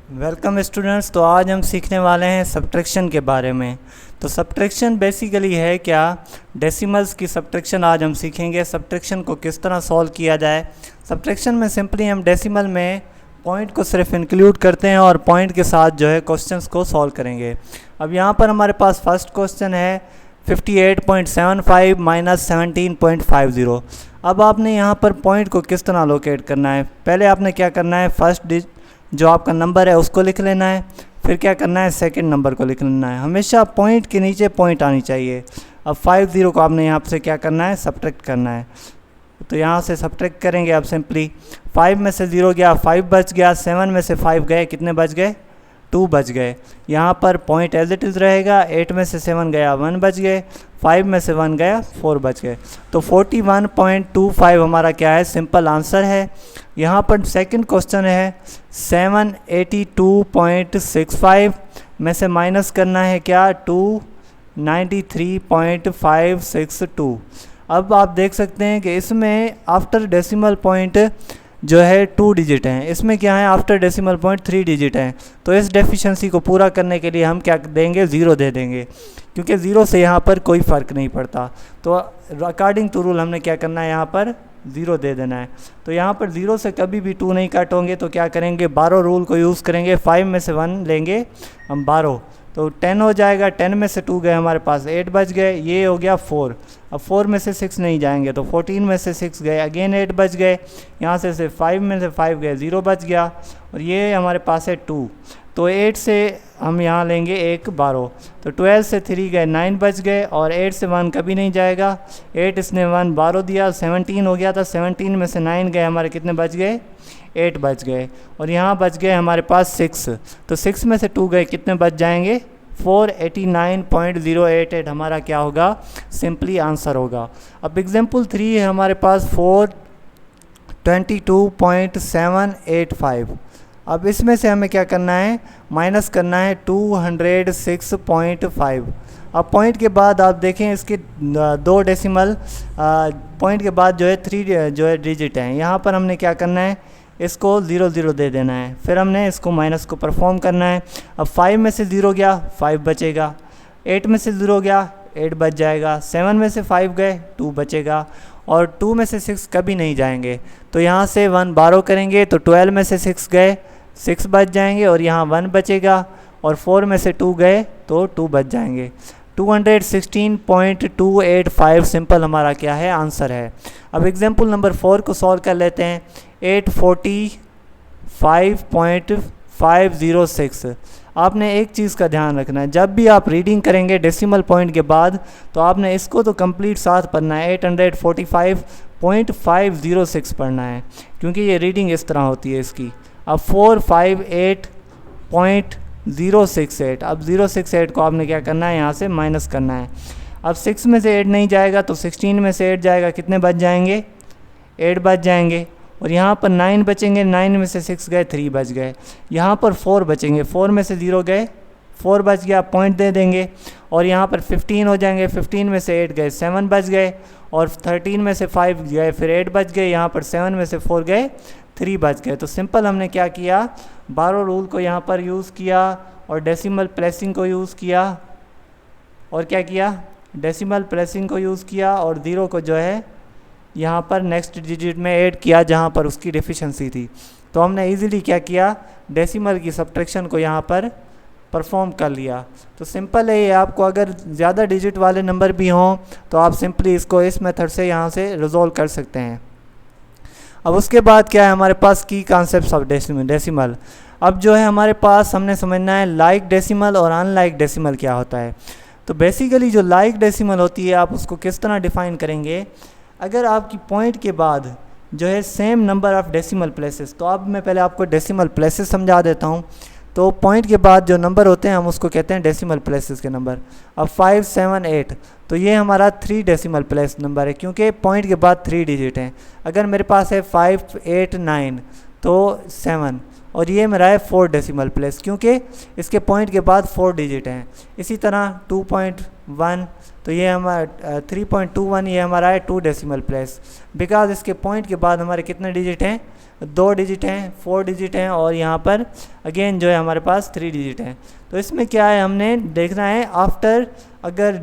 Welcome students. तो आज हम सीखने वाले हैं सब्ट्रैक्शन के बारे में। तो सब्ट्रैक्शन बेसिकली है क्या, डेसिमल्स की सब्ट्रैक्शन आज हम सीखेंगे। सब्ट्रैक्शन को किस तरह सॉल्व किया जाए। सब्ट्रैक्शन में सिंपली हम डेसिमल में पॉइंट को सिर्फ इंक्लूड करते हैं और पॉइंट के साथ जो है क्वेश्चंस को सॉल्व करेंगे। अब यहाँ पर हमारे पास फर्स्ट क्वेश्चन है 58.75 माइनस 17.50। अब आपने यहाँ पर पॉइंट को किस तरह लोकेट करना है। पहले आपने क्या करना है, फर्स्ट जो आपका नंबर है उसको लिख लेना है, फिर क्या करना है, सेकंड नंबर को लिख लेना है। हमेशा पॉइंट के नीचे पॉइंट आनी चाहिए। अब 50 को आपने यहाँ से क्या करना है, सब्ट्रैक्ट करना है। तो यहाँ से सब्ट्रैक्ट करेंगे। अब सिंपली 5 में से 0 गया, 5 बच गया, 7 में से 5 गए, कितने बच गए, 2 बच गए। यहाँ पर पॉइंट एज इट इज़ रहेगा। 8 में से 7 गया, 1 बच गए, 5 में से 1 गया, 4 बच गए। तो 41.25 हमारा क्या है, सिंपल आंसर है। यहाँ पर सेकंड क्वेश्चन है 782.65 में से माइनस करना है क्या, 293.562। अब आप देख सकते हैं कि इसमें आफ्टर डेसिमल पॉइंट जो है 2 डिजिट हैं, इसमें क्या है, आफ्टर डेसिमल पॉइंट 3 डिजिट हैं। तो इस डेफिशिएंसी को पूरा करने के लिए हम क्या देंगे, 0 दे देंगे, क्योंकि 0 से यहाँ पर कोई फ़र्क नहीं पड़ता। तो अकॉर्डिंग टू रूल हमने क्या करना है, यहाँ पर 0 दे देना है। तो यहाँ पर 0 से कभी भी 2 नहीं कट होंगे, तो क्या करेंगे, 12 रूल को यूज़ करेंगे। 5 में से 1 लेंगे हम 12, तो 10 हो जाएगा। 10 में से 2 गए, हमारे पास 8 बच गए, ये हो गया 4। अब 4 में से 6 नहीं जाएंगे, तो 14 में से 6 गए, अगेन 8 बच गए। यहाँ से 5 में से 5 गए, 0 बच गया, और ये हमारे पास है 2। तो 8 से हम यहाँ लेंगे 1 12, तो 12 से 3 गए, 9 बच गए, और 8 से 1 कभी नहीं जाएगा। 8 इसने 1 12 दिया, 17 हो गया था। 17 में से 9 गए, हमारे कितने बच गए, 8 बच गए, और यहाँ बच गए हमारे पास 6। तो 6 में से 2 गए, कितने बच जाएंगे, 489.088 हमारा क्या होगा, सिंपली आंसर होगा। अब एग्जाम्पल 3 है हमारे पास 422.785। अब इसमें से हमें क्या करना है, माइनस करना है 206.5। अब पॉइंट के बाद आप देखें, इसके 2 डेसिमल पॉइंट के बाद जो है 3 जो है डिजिट हैं। यहाँ पर हमने क्या करना है, इसको 0 0 दे देना है, फिर हमने इसको माइनस को परफॉर्म करना है। अब 5 में से 0 गया, 5 बचेगा। 8 में से 0 गया, 8 बच जाएगा। 7 में से 5 गए, 2 बचेगा, और 2 में से 6 कभी नहीं जाएंगे। तो यहाँ से 1 12 करेंगे, तो 12 में से 6 गए, 6 बच जाएंगे, और यहाँ 1 बचेगा, और 4 में से 2 गए, तो 2 बच जाएंगे। 216.285 सिंपल हमारा क्या है, आंसर है। अब एग्जाम्पल नंबर 4 को सॉल्व कर लेते हैं। 845.506। आपने एक चीज़ का ध्यान रखना है, जब भी आप रीडिंग करेंगे डेसिमल पॉइंट के बाद, तो आपने इसको तो कंप्लीट साथ पढ़ना है। 845.506 पढ़ना है, क्योंकि ये रीडिंग इस तरह होती है इसकी। अब 458.068, अब 068 को आपने क्या करना है, यहाँ से माइनस करना है। अब 6 में से 8 नहीं जाएगा, तो 16 में से 8 जाएगा, कितने बच जाएंगे, 8 बच जाएंगे, और यहाँ पर 9 बचेंगे। 9 में से 6 गए, 3 बच गए। यहाँ पर 4 बचेंगे, 4 में से 0 गए, 4 बच गया, पॉइंट दे देंगे, और यहाँ पर 15 हो जाएंगे। 15 में से 8 गए, 7 बच गए, और 13 में से 5 गए, फिर 8 बच गए। यहाँ पर 7 में से 4 गए, 3 बच गए। तो सिंपल हमने क्या किया, 12 रूल को यहाँ पर यूज़ किया, और डेसिमल प्लेसिंग को यूज़ किया, और क्या किया, डेसिमल प्लेसिंग को यूज़ किया, और 0 को जो है यहाँ पर नेक्स्ट डिजिट में ऐड किया जहाँ पर उसकी डेफिशिएंसी थी। तो हमने इजीली क्या किया, डेसिमल की सब्ट्रैक्शन को यहाँ पर परफॉर्म कर लिया। तो सिंपल है ये। आपको अगर ज़्यादा डिजिट वाले नंबर भी हों, तो आप सिंपली इसको इस मेथड से यहाँ से रिजॉल्व कर सकते हैं। अब उसके बाद क्या है हमारे पास, की कॉन्सेप्ट्स ऑफ डेसिमल। अब जो है हमारे पास हमने समझना है लाइक डेसिमल और अनलाइक डेसिमल क्या होता है। तो बेसिकली जो लाइक डेसिमल होती है, आप उसको किस तरह डिफ़ाइन करेंगे, अगर आपकी पॉइंट के बाद जो है same number of decimal places, तो अब मैं पहले आपको डेसिमल प्लेसेस समझा देता हूँ। तो पॉइंट के बाद जो नंबर होते हैं हम उसको कहते हैं डेसिमल प्लेसेस के नंबर। अब 5 7 8, तो ये हमारा 3 डेसिमल प्लेस नंबर है, क्योंकि पॉइंट के बाद 3 डिजिट हैं। अगर मेरे पास है 5 8 9, तो 7, और ये मेरा है 4 डेसिमल प्लेस, क्योंकि इसके पॉइंट के बाद 4 डिजिट हैं। इसी तरह 1, तो ये हमारा 3.21 ये हमारा है 2 डेसिमल प्लेस, बिकॉज इसके पॉइंट के बाद हमारे कितने डिजिट हैं, 2 डिजिट हैं, 4 डिजिट हैं, और यहाँ पर अगेन जो है हमारे पास 3 डिजिट हैं। तो इसमें क्या है, हमने देखना है आफ्टर अगर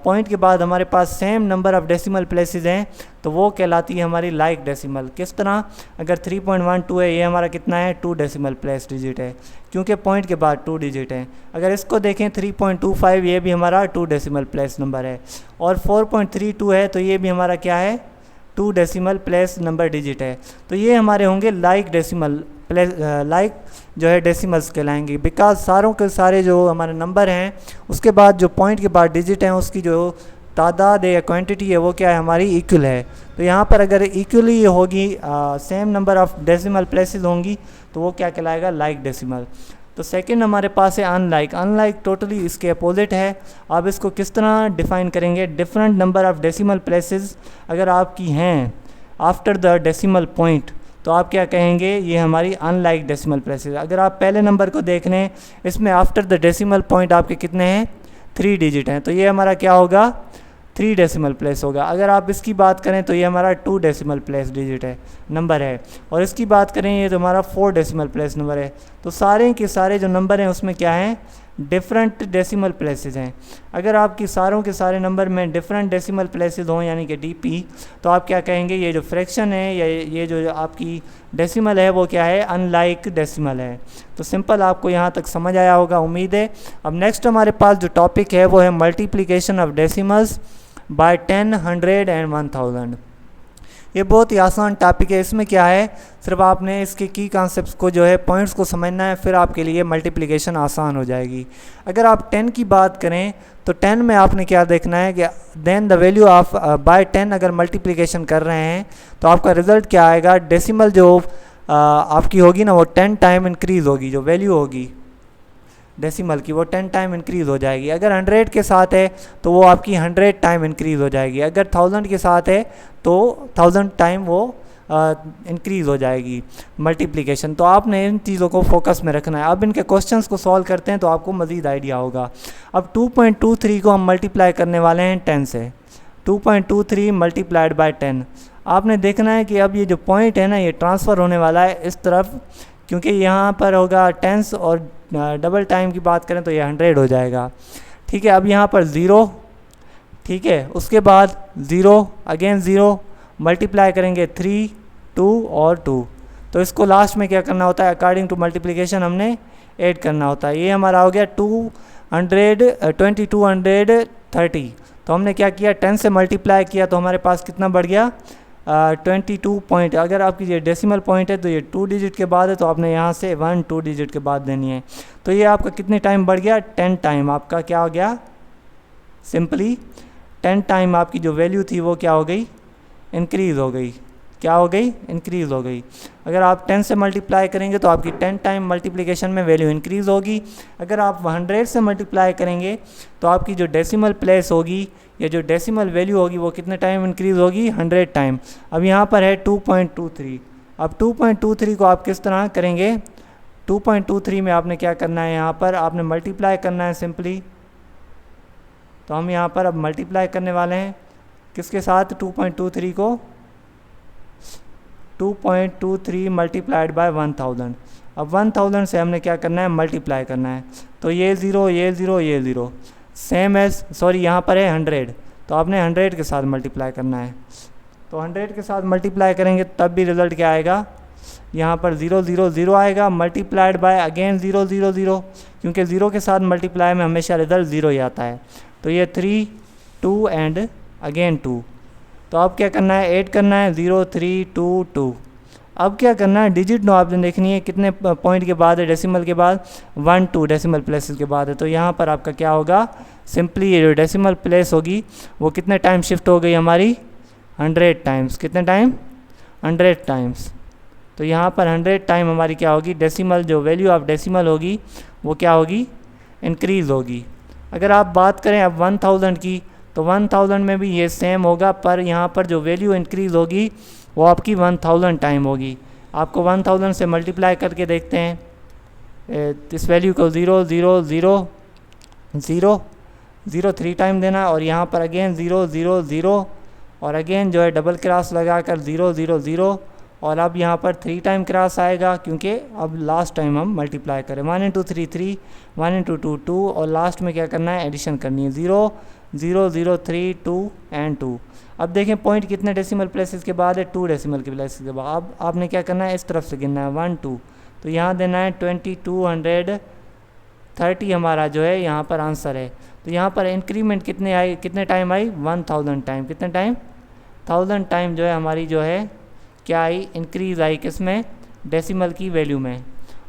पॉइंट के बाद हमारे पास same number of decimal places हैं तो वो कहलाती है हमारी लाइक डेसिमल। किस तरह, अगर 3.12 है, ये हमारा कितना है, 2 डेसिमल प्लेस डिजिट है, क्योंकि पॉइंट के बाद 2 डिजिट हैं। अगर इसको देखें 3.25 ये भी हमारा 2 डेसिमल प्लेस नंबर है, और 4.32 है तो ये भी हमारा क्या है, 2 डेसिमल प्लेस नंबर डिजिट है। तो ये हमारे होंगे लाइक डेसिमल प्लेस, लाइक जो है डेसिमल्स कहलाएंगे, बिकॉज सारों के सारे जो हमारे नंबर हैं उसके बाद जो पॉइंट के बाद डिजिट हैं उसकी जो तादाद है या क्वांटिटी है वो क्या है, हमारी इक्वल है। तो यहाँ पर अगर इक्वली होगी, same number of decimal places होंगी तो वो क्या कहलाएगा, लाइक डेसिमल। तो सेकंड हमारे पास है अनलाइक। अनलाइक टोटली इसके अपोजिट है। आप इसको किस तरह डिफ़ाइन करेंगे, different number of decimal places अगर आपकी हैं आफ्टर द डेसिमल पॉइंट तो आप क्या कहेंगे, ये हमारी अनलाइक डेसिमल प्लेसेस। अगर आप पहले नंबर को देख लें, इसमें आफ्टर द डेसिमल पॉइंट आपके कितने हैं, 3 डिजिट हैं, तो ये हमारा क्या होगा, 3 डेसिमल प्लेस होगा। अगर आप इसकी बात करें तो ये हमारा 2 डेसिमल प्लेस डिजिट है, नंबर है, और इसकी बात करें ये तो हमारा 4 डेसिमल प्लेस नंबर है। तो सारे के सारे जो नंबर हैं उसमें क्या हैं, डिफरेंट डेसिमल प्लेसेस हैं। अगर आपकी सारों के सारे नंबर में डिफरेंट डेसिमल प्लेसेस हों यानी कि डीपी, तो आप क्या कहेंगे, ये जो फ्रैक्शन है या ये जो आपकी डेसिमल है वो क्या है, अनलाइक डेसिमल है। तो सिंपल आपको यहाँ तक समझ आया होगा, उम्मीद है। अब नेक्स्ट हमारे पास जो टॉपिक है वो है multiplication of decimals by 10, 100 and 1000। ये बहुत ही आसान टॉपिक है। इसमें क्या है, सिर्फ आपने इसके की कॉन्सेप्ट्स को जो है पॉइंट्स को समझना है, फिर आपके लिए मल्टीप्लिकेशन आसान हो जाएगी। अगर आप 10 की बात करें तो 10 में आपने क्या देखना है कि then the value of by 10 अगर मल्टीप्लिकेशन कर रहे हैं तो आपका रिज़ल्ट क्या आएगा, डेसिमल जो आपकी होगी ना वो 10 टाइम इंक्रीज़ होगी, जो वैल्यू होगी डेसिमल की वो 10 टाइम इंक्रीज़ हो जाएगी। अगर 100 के साथ है तो वो आपकी 100 टाइम इंक्रीज़ हो जाएगी। अगर 1000 के साथ है तो 1000 टाइम वो इंक्रीज़ हो जाएगी मल्टीप्लिकेशन। तो आपने इन चीज़ों को फोकस में रखना है। अब इनके क्वेश्चंस को सॉल्व करते हैं तो आपको मज़ीद आइडिया होगा। अब 2.23 को हम मल्टीप्लाई करने वाले हैं 10 से। 2.23 मल्टीप्लाइड बाय 10। आपने देखना है कि अब ये जो पॉइंट है ना ये ट्रांसफ़र होने वाला है इस तरफ, क्योंकि यहाँ पर होगा टेंस और डबल टाइम की बात करें तो ये 100 हो जाएगा। ठीक है, अब यहाँ पर 0, ठीक है, उसके बाद 0 अगेन 0 मल्टीप्लाई करेंगे 3, 2 और 2। तो इसको लास्ट में क्या करना होता है, अकॉर्डिंग टू मल्टीप्लिकेशन हमने ऐड करना होता है। ये हमारा हो गया 2230। तो हमने क्या किया, 10 से मल्टीप्लाई किया तो हमारे पास कितना बढ़ गया, 22 पॉइंट। अगर आपकी ये डेसिमल पॉइंट है तो ये 2 डिजिट के बाद है तो आपने यहाँ से 1 2 डिजिट के बाद देनी है। तो ये आपका कितने टाइम बढ़ गया, 10 टाइम आपका क्या हो गया, सिंपली 10 टाइम आपकी जो वैल्यू थी वो क्या हो गई, इंक्रीज़ हो गई। क्या हो गई, इंक्रीज़ हो गई। अगर आप 10 से मल्टीप्लाई करेंगे तो आपकी 10 टाइम मल्टीप्लिकेशन में वैल्यू इंक्रीज़ होगी। अगर आप 100 से मल्टीप्लाई करेंगे तो आपकी जो डेसिमल प्लेस होगी या जो डेसिमल वैल्यू होगी वो कितने टाइम इंक्रीज़ होगी, 100 टाइम। अब यहाँ पर है 2.23। अब 2.23 को आप किस तरह करेंगे, 2.23 में आपने क्या करना है, यहाँ पर आपने मल्टीप्लाई करना है सिंपली। तो हम यहाँ पर अब मल्टीप्लाई करने वाले हैं किसके साथ, 2.23 को 2.23 मल्टीप्लाइड बाय 1000। अब 1000 से हमने क्या करना है, मल्टीप्लाई करना है। तो ये 0 ये 0 ये 0 सेम एज, सॉरी यहाँ पर है 100, तो आपने 100 के साथ मल्टीप्लाई करना है। तो 100 के साथ मल्टीप्लाई करेंगे तब भी रिज़ल्ट क्या आएगा, यहाँ पर 0 0 0 आएगा मल्टीप्लाइड बाय अगेन 0 0 0, क्योंकि 0 के साथ मल्टीप्लाई में हमेशा रिज़ल्ट 0 ही आता है। तो ये 3 2 एंड अगेन 2। तो अब क्या करना है, ऐड करना है 0 3 2 2। अब क्या करना है, डिजिट नो आपने देखनी है कितने पॉइंट के बाद है, डेसिमल के बाद 1 2 डेसिमल प्लेसेस के बाद है। तो यहाँ पर आपका क्या होगा, सिंपली ये जो डेसिमल प्लेस होगी वो कितने टाइम शिफ्ट हो गई हमारी, 100 टाइम्स। कितने टाइम, 100 टाइम्स। तो यहाँ पर 100 टाइम हमारी क्या होगी, डेसिमल जो वैल्यू ऑफ डेसिमल होगी वो क्या होगी, इंक्रीज़ होगी। अगर आप बात करें अब 1000 की तो 1000 में भी ये सेम होगा, पर यहाँ पर जो वैल्यू इंक्रीज़ होगी वो आपकी 1000 टाइम होगी। आपको 1000 से मल्टीप्लाई करके देखते हैं इस वैल्यू को, 0 0 0 0 0 3 टाइम देना है, और यहाँ पर अगेन 0 0 0 और अगेन जो है डबल क्रॉस लगाकर 0 0 0, और अब यहाँ पर 3 टाइम क्रॉस आएगा क्योंकि अब लास्ट टाइम हम मल्टीप्लाई करें। 1 इंटू 3 3, 1 इंटू 2 2, और लास्ट में क्या करना है, एडिशन करनी है 0 0 0 3 2 एंड 2। अब देखें पॉइंट कितने डेसिमल प्लेसेस के बाद है, 2 डेसिमल के प्लेसेस के बाद। अब आपने क्या करना है, इस तरफ से गिनना है 1 2, तो यहाँ देना है 2230 हमारा जो है यहाँ पर आंसर है। तो यहाँ पर इंक्रीमेंट कितने आई, कितने टाइम आई, 1000 टाइम। कितने टाइम, 1000 टाइम जो है हमारी जो है क्या आई, इंक्रीज़ आई किसमें, डेसिमल की वैल्यू में।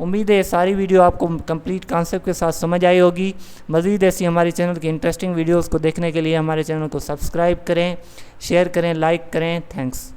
उम्मीद है ये सारी वीडियो आपको कंप्लीट कॉन्सेप्ट के साथ समझ आई होगी। मज़ीद ऐसी हमारे चैनल की इंटरेस्टिंग वीडियोस को देखने के लिए हमारे चैनल को सब्सक्राइब करें, शेयर करें, लाइक करें। थैंक्स।